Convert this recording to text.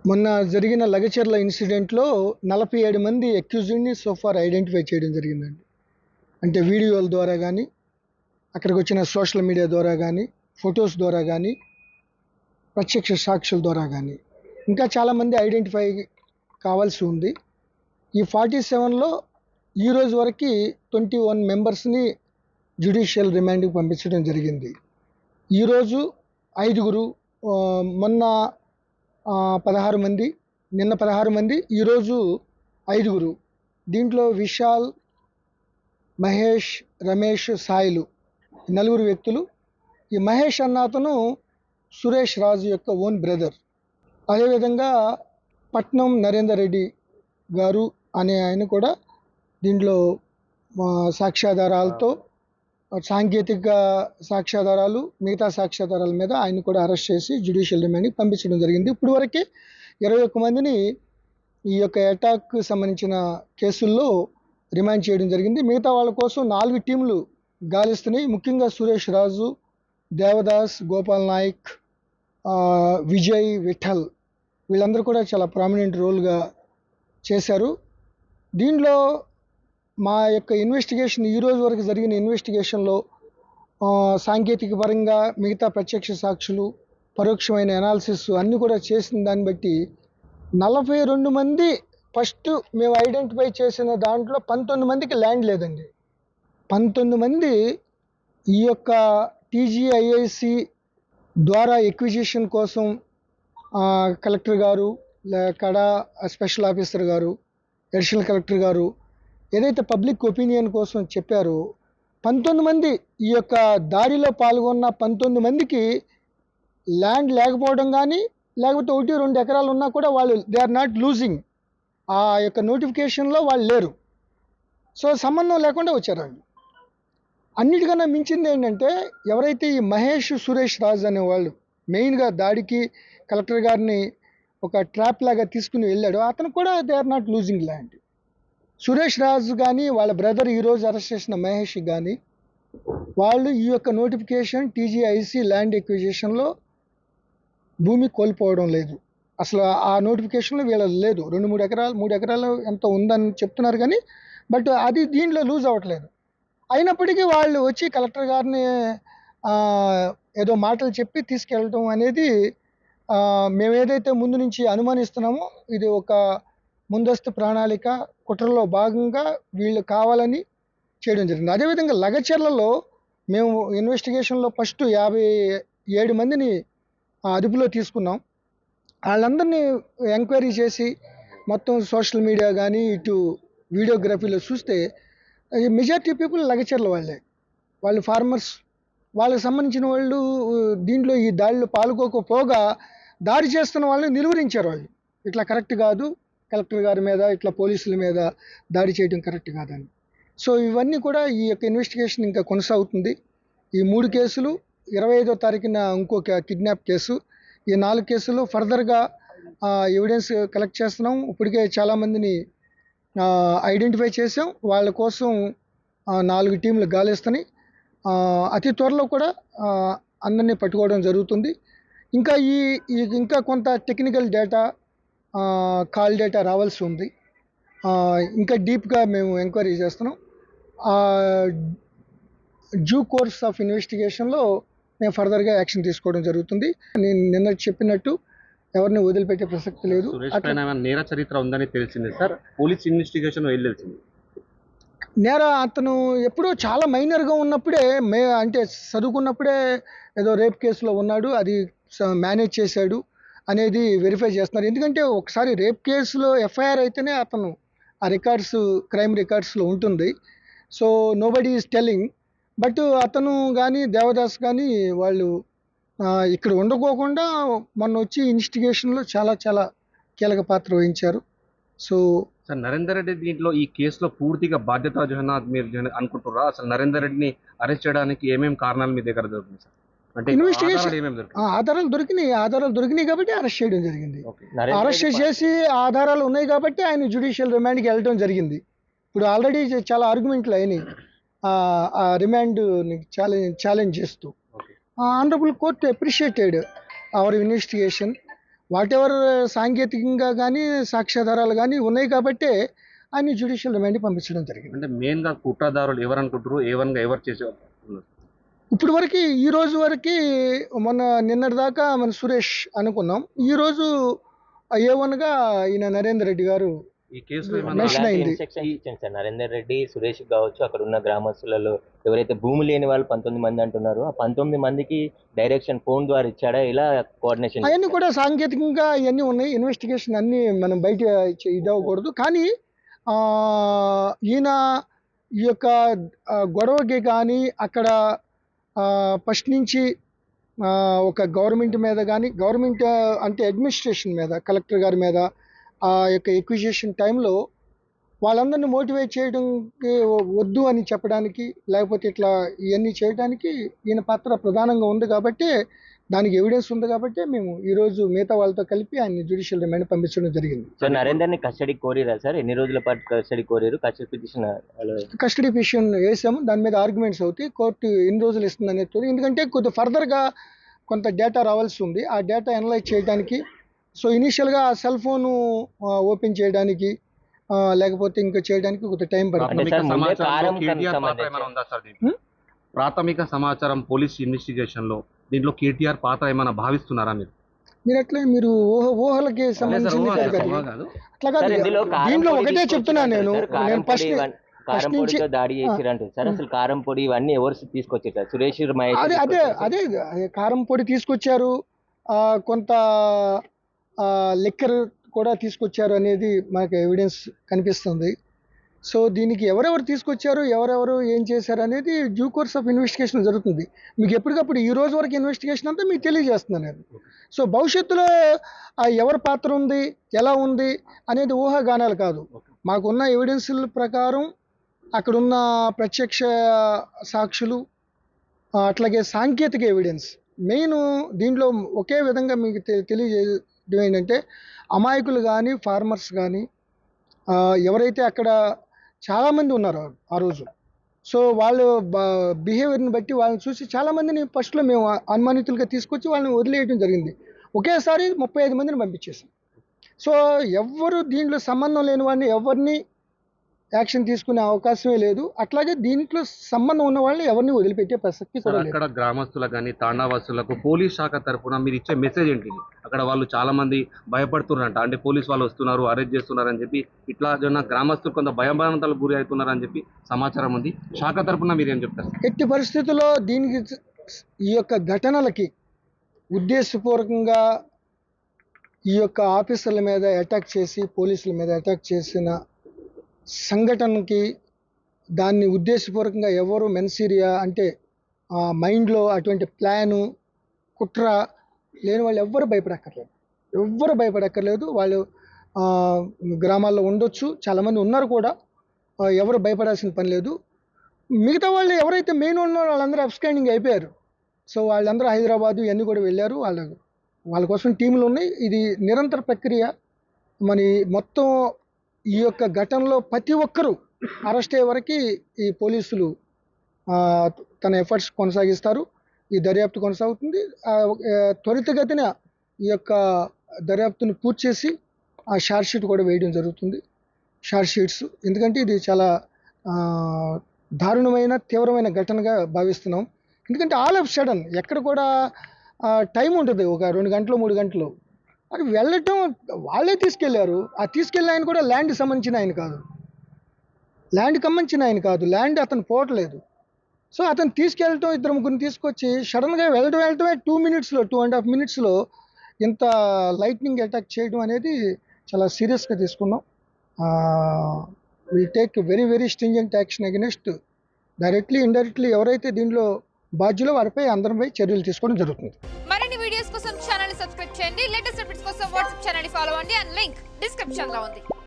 మొన్న జరిగిన లగచర్ల ఇన్సిడెంట్లో 47 మంది అక్యూజ్డ్ని సో ఫార్ ఐడెంటిఫై చేయడం జరిగిందండి. అంటే వీడియోల ద్వారా కానీ, అక్కడికి వచ్చిన సోషల్ మీడియా ద్వారా కానీ, ఫొటోస్ ద్వారా కానీ, ప్రత్యక్ష సాక్షుల ద్వారా కానీ ఇంకా చాలామంది ఐడెంటిఫై కావాల్సి ఉంది. ఈ 47లో ఈ రోజు వరకు 21 మెంబర్స్ని జ్యుడిషియల్ రిమాండ్కి పంపించడం జరిగింది. ఈరోజు 5గురు, మొన్న 16 మంది, నిన్న 16 మంది, ఈరోజు 5గురు. దీంట్లో విశాల్, మహేష్, రమేష్, సాయిలు 4 వ్యక్తులు. ఈ మహేష్ అన్న అతను సురేష్ రాజు యొక్క ఓన్ బ్రదర్. అదేవిధంగా పట్నం నరేందర్ రెడ్డి గారు అనే ఆయన కూడా దీంట్లో సాక్ష్యాధారాలతో, సాంకేతిక సాక్ష్యాధారాలు, మిగతా సాక్ష్యాధారాల మీద ఆయన కూడా అరెస్ట్ చేసి జ్యుడిషియల్ రిమాండ్కి పంపించడం జరిగింది. ఇప్పుడు వరకే 21 మందిని ఈ యొక్క అటాక్కి సంబంధించిన కేసుల్లో రిమాండ్ చేయడం జరిగింది. మిగతా వాళ్ళ కోసం 4 టీంలు గాలిస్తున్నాయి. ముఖ్యంగా సురేష్ రాజు, దేవదాస్, గోపాల్ నాయక్, విజయ్, విఠల్ వీళ్ళందరూ కూడా చాలా ప్రామినెంట్ రోల్గా చేశారు. దీనిలో మా యొక్క ఇన్వెస్టిగేషన్, ఈరోజు వరకు జరిగిన ఇన్వెస్టిగేషన్లో సాంకేతిక పరంగా మిగతా ప్రత్యక్ష సాక్షులు, పరోక్షమైన అనాలిసిస్ అన్నీ కూడా చేసిన దాన్ని బట్టి 42 మంది ఫస్ట్ మేము ఐడెంటిఫై చేసిన దాంట్లో 19 మందికి ల్యాండ్ లేదండి. 19 మంది ఈ యొక్క టీజీఐఐసి ద్వారా ఎక్విజిషన్ కోసం కలెక్టర్ గారు, కడా స్పెషల్ ఆఫీసర్ గారు, అడిషనల్ కలెక్టర్ గారు ఏదైతే పబ్లిక్ ఒపీనియన్ కోసం చెప్పారో 19 మంది ఈ యొక్క దాడిలో పాల్గొన్న 19 మందికి ల్యాండ్ లేకపోవడం కానీ, లేకపోతే 1-2 ఎకరాలు ఉన్నా కూడా వాళ్ళు దే ఆర్ నాట్ లూజింగ్, ఆ యొక్క నోటిఫికేషన్లో వాళ్ళు లేరు. సో సంబంధం లేకుండా వచ్చారు వాళ్ళు. అన్నిటికన్నా మించింది ఏంటంటే, ఎవరైతే ఈ మహేష్, సురేష్ రాజ్ అనేవాళ్ళు మెయిన్గా దాడికి కలెక్టర్ గారిని ఒక ట్రాప్ లాగా తీసుకుని వెళ్ళాడు, అతను కూడా they are not losing land. Suresh Raju కానీ, వాళ్ళ బ్రదర్ ఈరోజు అరెస్ట్ చేసిన మహేష్ కానీ, వాళ్ళు ఈ యొక్క నోటిఫికేషన్ టీజీఐసి ల్యాండ్ ఎక్విజిషన్లో భూమి కోల్పోవడం లేదు. అసలు ఆ నోటిఫికేషన్లో వీళ్ళది లేదు. 2-3 ఎకరాలు, 3 ఎకరాలు ఎంత ఉందని చెప్తున్నారు కానీ, బట్ అది దీనిలో లూజ్ అవ్వట్లేదు. అయినప్పటికీ వాళ్ళు వచ్చి కలెక్టర్ గారిని ఏదో మాటలు చెప్పి తీసుకెళ్ళటం అనేది మేము ఏదైతే ముందు నుంచి అనుమానిస్తున్నామో ఇది ఒక ముందస్తు ప్రణాళిక, కుట్రలో భాగంగా వీళ్ళు కావాలని చేయడం జరిగింది. అదేవిధంగా లగచర్లలో మేము ఇన్వెస్టిగేషన్లో ఫస్ట్ 57 మందిని అదుపులో తీసుకున్నాం. వాళ్ళందరినీ ఎంక్వైరీ చేసి మొత్తం సోషల్ మీడియా కానీ, ఇటు వీడియోగ్రఫీలో చూస్తే మెజారిటీ పీపుల్ లగచర్ల వాళ్ళు ఫార్మర్స్, వాళ్ళకి సంబంధించిన వాళ్ళు దీంట్లో ఈ దాడిలో పాల్గొకపోగా దాడి చేస్తున్న వాళ్ళని నిలువరించారు. వాళ్ళు ఇట్లా కరెక్ట్ కాదు, కలెక్టర్ గారి మీద ఇట్లా పోలీసుల మీద దాడి చేయడం కరెక్ట్ కాదని. సో ఇవన్నీ కూడా ఈ యొక్క ఇన్వెస్టిగేషన్ ఇంకా కొనసాగుతుంది. ఈ 3 కేసులు, 25వ తారీఖున ఇంకొక కిడ్నాప్ కేసు, ఈ 4 కేసులు ఫర్దర్గా ఎవిడెన్స్ కలెక్ట్ చేస్తున్నాం. ఇప్పటికే చాలామందిని ఐడెంటిఫై చేసాం. వాళ్ళ కోసం 4 టీంలు గాలిస్తున్నాయి. అతి త్వరలో కూడా అందరినీ పట్టుకోవడం జరుగుతుంది. ఇంకా ఇంకా కొంత టెక్నికల్ డేటా, కాల్ డేటా రావాల్సి ఉంది. ఇంకా డీప్గా మేము ఎంక్వైరీ చేస్తున్నాం. డ్యూ కోర్స్ ఆఫ్ ఇన్వెస్టిగేషన్లో మేము ఫర్దర్గా యాక్షన్ తీసుకోవడం జరుగుతుంది. నేను నిన్న చెప్పినట్టు ఎవరిని వదిలిపెట్టే ప్రసక్తి లేదు. నేర చరిత్ర ఉందని తెలిసింది సార్, పోలీస్ ఇన్వెస్టిగేషన్ వెళ్ళాల్సింది. అతను ఎప్పుడో చాలా మైనర్గా ఉన్నప్పుడే అంటే చదువుకున్నప్పుడే ఏదో రేప్ కేసులో ఉన్నాడు, అది మేనేజ్ చేశాడు అనేది వెరిఫై చేస్తున్నారు. ఎందుకంటే ఒకసారి రేప్ కేసులో ఎఫ్ఐఆర్ అయితేనే అతను ఆ రికార్డ్స్, క్రైమ్ రికార్డ్స్లో ఉంటుంది. So nobody is telling. But అతను కానీ, దేవదాస్ కానీ వాళ్ళు ఇక్కడ ఉండకోకుండా మొన్న వచ్చి ఇన్వెస్టిగేషన్లో చాలా చాలా కీలక పాత్ర వహించారు. సో సార్, నరేందర్ రెడ్డి దీంట్లో ఈ కేసులో పూర్తిగా బాధ్యత మీరు అనుకుంటున్నారా? అసలు నరేందర్ రెడ్డిని అరెస్ట్ చేయడానికి ఏమేమి కారణాలు మీ దగ్గర దొరికింది సార్? అంటే ఇన్వెస్టిగేషన్ ఆధారాలు దొరికినాయి కాబట్టి అరెస్ట్ చేయడం జరిగింది. అరెస్ట్ చేసి ఆధారాలు ఉన్నాయి కాబట్టి ఆయన జ్యుడిషియల్ రిమాండ్కి వెళ్ళడం జరిగింది. ఇప్పుడు ఆల్రెడీ చాలా ఆర్గ్యుమెంట్లు అయినాయి ఆ రిమాండ్ ఛాలెంజ్ చేస్తూ. Honourable court appreciated hour investigation. Whatever సాంకేతికంగా కానీ సాక్ష్యాధారాలు కానీ ఉన్నాయి కాబట్టే ఆయన జ్యుడిషియల్ రిమాండ్కి పంపించడం జరిగింది. అంటే మెయిన్ గా కుట్రదారులు ఎవరు అనుకుంటారు, ఎవరు చేసే ఇప్పుడు వరకు ఈ రోజు వరకు నిన్నటి దాకా మన సురేష్ అనుకున్నాం. ఈ రోజు A1గా ఈయన నరేందర్ రెడ్డి గారు ఈ కేసులో ఏమన్నా మెన్షన్ అయింది. ఇన్స్ట్రక్షన్స్ ఇచ్చాను సార్. నరేందర్ రెడ్డి, సురేష్ కావచ్చు, అక్కడ ఉన్న గ్రామస్తులలో ఎవరైతే భూమి లేని వాళ్ళు 19 మంది అంటున్నారో ఆ 19 మందికి డైరెక్షన్ ఫోన్ ద్వారా ఇచ్చాడా, ఇలా కోఆర్డినేషన్ అవన్నీ కూడా సాంకేతికంగా ఇవన్నీ ఉన్నాయి. ఇన్వెస్టిగేషన్ అన్నీ మనం బయట ఇదవ్వకూడదు. కానీ ఈయన ఈ యొక్క గొడవకి కానీ అక్కడ ఫస్ట్ నుంచి ఒక గవర్నమెంట్ మీద కానీ, గవర్నమెంట్ అంటే అడ్మినిస్ట్రేషన్ మీద, కలెక్టర్ గారి మీద ఆ యొక్క ఎక్విజిషన్ టైంలో వాళ్ళందరినీ మోటివేట్ చేయడానికి, వద్దు అని చెప్పడానికి, లేకపోతే ఇట్లా ఇవన్నీ చేయడానికి ఈయన పాత్ర ప్రధానంగా ఉంది కాబట్టి, దానికి ఎవిడెన్స్ ఉంది కాబట్టి మేము ఈరోజు మిగతా వాళ్ళతో కలిపి ఆయన జ్యుడిషియల్ రిమాండ్ పంపించడం జరిగింది. సార్ నరేందర్ని కస్టడీ కోరిరా సార్? ఎన్ని రోజుల పాటు కస్టడీ కోరారు? కస్టడీ పిటిషన్ కస్టడీ పిటిషన్ వేసాము. దాని మీద ఆర్గ్యుమెంట్స్ అవుతాయి. కోర్టు ఎన్ని రోజులు ఇస్తుంది అనేది, ఎందుకంటే కొద్ది ఫర్దర్గా కొంత డేటా రావాల్సి ఉంది. ఆ డేటా అనలైజ్ చేయడానికి, సో ఇనీషియల్గా సెల్ ఫోను ఓపెన్ చేయడానికి లేకపోతే ఇంకా చేయడానికి కొంత టైం పడుతుంది. ప్రాథమిక సమాచారం పోలీస్ ఇన్వెస్టిగేషన్ లో దీంట్లో కేటీఆర్ పాత్ర ఏమైనా భావిస్తున్నారా మీరు? మీరు ఊహలకి సంబంధించింది అట్లా కాదు. దీంట్లో ఒకటే చెప్తున్నాను నేను ఫస్ట్ కారంపొడితో దాడి చేసిరంటే సార్, అసలు కారంపొడి ఇవన్నీ ఎవరు తీసుకొచ్చారు? సురేష్ అదే కారంపొడి తీసుకొచ్చారు, కొంత లిక్కర్ కూడా తీసుకొచ్చారు అనేది మనకు ఎవిడెన్స్ కనిపిస్తుంది. సో దీనికి ఎవరెవరు తీసుకొచ్చారు, ఎవరెవరు ఏం చేశారు అనేది డ్యూ కోర్స్ ఆఫ్ ఇన్వెస్టిగేషన్ జరుగుతుంది. మీకు ఎప్పటికప్పుడు ఈ రోజు వరకు ఇన్వెస్టిగేషన్ అంతా మీకు తెలియజేస్తున్నాను నేను. సో భవిష్యత్తులో ఎవరి పాత్ర ఉంది, ఎలా ఉంది అనేది ఊహాగానాలు కాదు. మాకున్న ఎవిడెన్స్ల ప్రకారం, అక్కడున్న ప్రత్యక్ష సాక్షులు, అట్లాగే సాంకేతిక ఎవిడెన్స్, మెయిన్ దీంట్లో ఒకే విధంగా మీకు తెలియజేయడం ఏంటంటే, అమాయకులు కానీ, ఫార్మర్స్ కానీ, ఎవరైతే అక్కడ చాలామంది ఉన్నారు ఆ రోజు, సో వాళ్ళు బిహేవియర్ని బట్టి వాళ్ళని చూసి చాలామందిని ఫస్ట్లో మేము అనుమానితులుగా తీసుకొచ్చి వాళ్ళని వదిలేయడం జరిగింది. ఒకేసారి 35 మందిని పంపించేసాం. సో ఎవరు దీంట్లో సంబంధం లేని వాడిని ఎవరిని యాక్షన్ తీసుకునే అవకాశమే లేదు. అట్లాగే దీంట్లో సంబంధం ఉన్న వాళ్ళని ఎవరిని వదిలిపెట్టే ప్రసక్తి కూడా లేదు. అక్కడ గ్రామస్తులకు కానీ తాండావాసులకు పోలీస్ శాఖ తరఫున మీరు ఇచ్చే మెసేజ్ ఏంటి? అక్కడ వాళ్ళు చాలా మంది భయపడుతున్నారంట, అంటే పోలీస్ వాళ్ళు వస్తున్నారు, అరెస్ట్ చేస్తున్నారు అని చెప్పి, ఇట్లా గ్రామస్తులు కొంత భయభ్రాంతాలకు గురి అవుతున్నారు అని చెప్పి సమాచారం ఉంది. శాఖ తరఫున మీరు ఏం చెప్తారు? ఎట్టి పరిస్థితుల్లో దీనికి, ఈ యొక్క ఘటనలకి ఉద్దేశపూర్వకంగా ఈ యొక్క ఆఫీసర్ల మీద అటాక్ చేసి, పోలీసుల మీద అటాక్ చేసిన సంఘటనకి, దాన్ని ఉద్దేశపూర్వకంగా ఎవరు మెన్సీరియా అంటే మైండ్లో అటువంటి ప్లాను, కుట్ర లేని వాళ్ళు ఎవ్వరు భయపడక్కర్లేదు. వాళ్ళు గ్రామాల్లో ఉండొచ్చు, చాలామంది ఉన్నారు కూడా, ఎవరు భయపడాల్సిన పని లేదు. మిగతా వాళ్ళు ఎవరైతే మెయిన్ ఉన్నారో వాళ్ళందరూ అబ్స్కాండింగ్ అయిపోయారు. సో వాళ్ళందరూ హైదరాబాదు ఇవన్నీ కూడా వెళ్ళారు. వాళ్ళ కోసం టీములు ఉన్నాయి. ఇది నిరంతర ప్రక్రియ. మొత్తం ఈ యొక్క ఘటనలో ప్రతి ఒక్కరూ అరెస్ట్ అయ్యే వరకు ఈ పోలీసులు తన ఎఫర్ట్స్ కొనసాగిస్తారు. ఈ దర్యాప్తు కొనసాగుతుంది. త్వరితగతిన ఈ యొక్క దర్యాప్తును పూర్తి చేసి ఆ షార్ట్ షీట్ కూడా వేయడం జరుగుతుంది. షార్ట్ షీట్స్, ఎందుకంటే ఇది చాలా దారుణమైన, తీవ్రమైన ఘటనగా భావిస్తున్నాం. ఎందుకంటే ఆల్ ఆఫ్ సడన్ ఎక్కడ కూడా టైం ఉంటుంది, ఒక 2 గంటలు 3 గంటలు అది వెళ్ళటం. వాళ్ళే తీసుకెళ్లారు. ఆ తీసుకెళ్ళిన ఆయన కూడా ల్యాండ్కి సంబంధించిన ఆయన కాదు, ల్యాండ్ అతను పోవట్లేదు. సో అతను తీసుకెళ్ళటం, 2-3 తీసుకొచ్చి సడన్గా వెళ్ళటమే 2.5 మినిట్స్లో ఇంత లైట్నింగ్ అటాక్ చేయడం అనేది చాలా సీరియస్గా తీసుకున్నాం. Will take very very stringent action against directly indirectly ఎవరైతే దీంట్లో బాధ్యులో వారిపై అందరిపై చర్యలు తీసుకోవడం జరుగుతుంది. మరిన్ని వీడియోస్ కోసం ఛానల్ ని సబ్స్క్రైబ్ చేయండి. లేటెస్ట్ అప్డేట్స్ కోసం వాట్సాప్ ఛానల్ ని ఫాలో అవ్వండి. అండ్ లింక్ డిస్క్రిప్షన్ లో ఉంది.